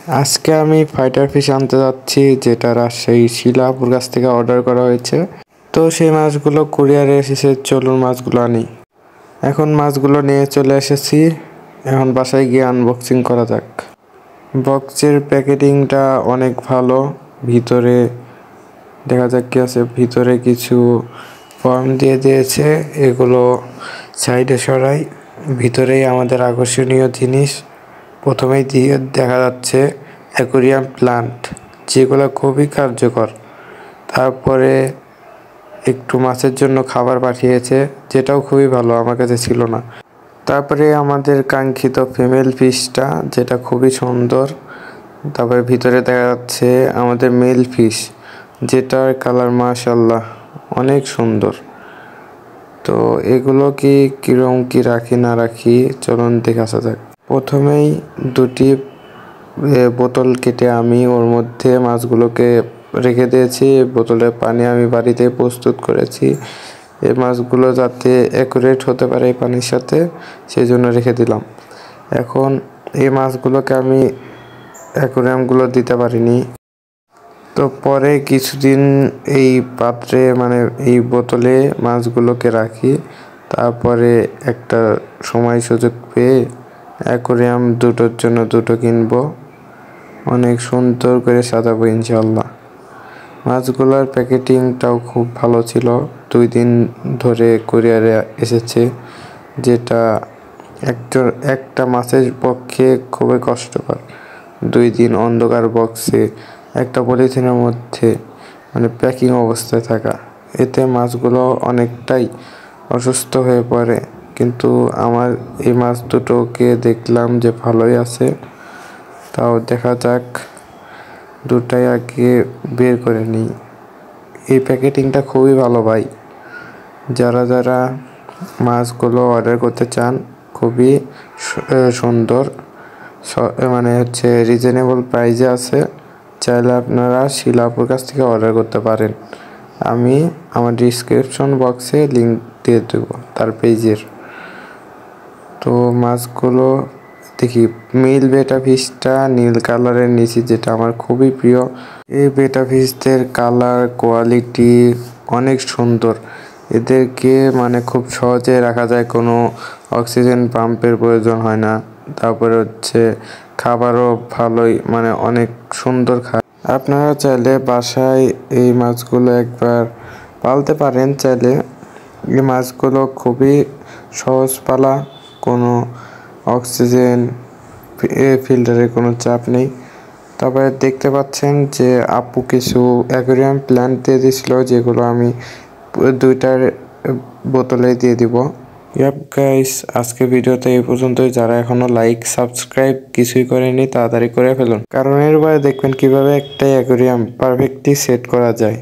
আজকে আমি fighter fish আনতে যাচ্ছি, যেটা রাজশাহী শিলাপুর কাছ থেকে অর্ডার করা হয়েছে। তো সেই মাছগুলো কুরিয়ারে এসেছে, চলুন মাছগুলো আনি। এখন মাছগুলো নিয়ে চলে এসেছি, এখন বাসায় গিয়ে আনবক্সিং করা যাক। বক্সের প্যাকেটিংটা অনেক ভালো। ভিতরে দেখা যাক কি আছে। ভিতরে কিছু ফর্ম দিয়ে দিয়েছে, এগুলো সাইডে সরাই। ভিতরেই আমাদের আকর্ষণীয় জিনিস প্রথমেই দিয়ে দেখা যাচ্ছে অ্যাকোরিয়াম প্লান্ট, যেগুলো খুবই কার্যকর। তারপরে একটু মাছের জন্য খাবার পাঠিয়েছে, যেটাও খুবই ভালো, আমার কাছে ছিল না। তারপরে আমাদের কাঙ্ক্ষিত ফিমেল ফিশটা, যেটা খুবই সুন্দর। তারপরে ভিতরে দেখা যাচ্ছে আমাদের মেল ফিশ, যেটার কালার মাশাআল্লাহ অনেক সুন্দর। তো এগুলো কিরকম কি রাখি না রাখি, চলুন দেখে আসা যাক। প্রথমেই দুটি বোতল কেটে আমি ওর মধ্যে মাছগুলোকে রেখে দিয়েছি। বোতলের পানি আমি বাড়িতে প্রস্তুত করেছি, এই মাছগুলো যাতে অ্যাকুরেট হতে পারে এই পানির সাথে, সেই জন্য রেখে দিলাম। এখন এই মাছগুলোকে আমি অ্যাকুরিয়ামগুলো দিতে পারিনি, তো পরে কিছুদিন এই পাত্রে মানে এই বোতলে মাছগুলোকে রাখি। তারপরে একটা সময় সুযোগ পেয়ে অ্যাকুরিয়াম দুটোর জন্য দুটো কিনবো, অনেক সুন্দর করে সাজাবো ইনশাল্লাহ। মাছগুলোর প্যাকেটিংটাও খুব ভালো ছিল, 2 দিন ধরে কুরিয়ারে এসেছে, যেটা একটা মাছের পক্ষে খুবই কষ্টকর। 2 দিন অন্ধকার বক্সে একটা পলিথিনের মধ্যে মানে প্যাকিং অবস্থায় থাকা, এতে মাছগুলো অনেকটাই অসুস্থ হয়ে পড়ে। কিন্তু আমার এই মাছ দুটোকে দেখলাম যে ভালোই আছে, তাও দেখা যাক, দুটাই আগে বের করে নিই। এই প্যাকেটিংটা খুবই ভালো ভাই। যারা মাছগুলো অর্ডার করতে চান, খুবই সুন্দর, মানে হচ্ছে রিজনেবল প্রাইসে আছে। চাইলে আপনারা শিলাপুর কাছ থেকে অর্ডার করতে পারেন। আমি আমার ডিসক্রিপশন বক্সে লিঙ্ক দিয়ে দেবো তার পেজের। তো মাছগুলো দেখি, মিল বেটা ফিশটা নীল কালারের নিচে, যেটা আমার খুবই প্রিয়। এই বেটা ফিশদের কালার কোয়ালিটি অনেক সুন্দর, এদেরকে মানে খুব সহজে রাখা যায়, কোনো অক্সিজেন পাম্পের প্রয়োজন হয় না। তারপরে হচ্ছে খাবারও ভালোই, মানে অনেক সুন্দর খায়। আপনারা চাইলে বাসায় এই মাছগুলো একবার পালতে পারেন চাইলে। এই মাছগুলো খুবই সহজ পালা, কোনো অক্সিজেন ফিল্টারের কোনো চাপ নেই। তারপরে দেখতে পাচ্ছেন যে আপু কিছু অ্যাকোরিয়াম প্ল্যান্ট দিয়ে দিয়েছিল, যেগুলো আমি 2টার বোতলে দিয়ে দিব। গাইস, আজকে ভিডিওতে এই পর্যন্তই। যারা এখনো লাইক সাবস্ক্রাইব কিছুই করেনি, তাড়াতাড়ি করে ফেলুন, কারণ এরপরে দেখবেন কিভাবে একটা অ্যাকোরিয়াম পারফেক্টলি সেট করা যায়।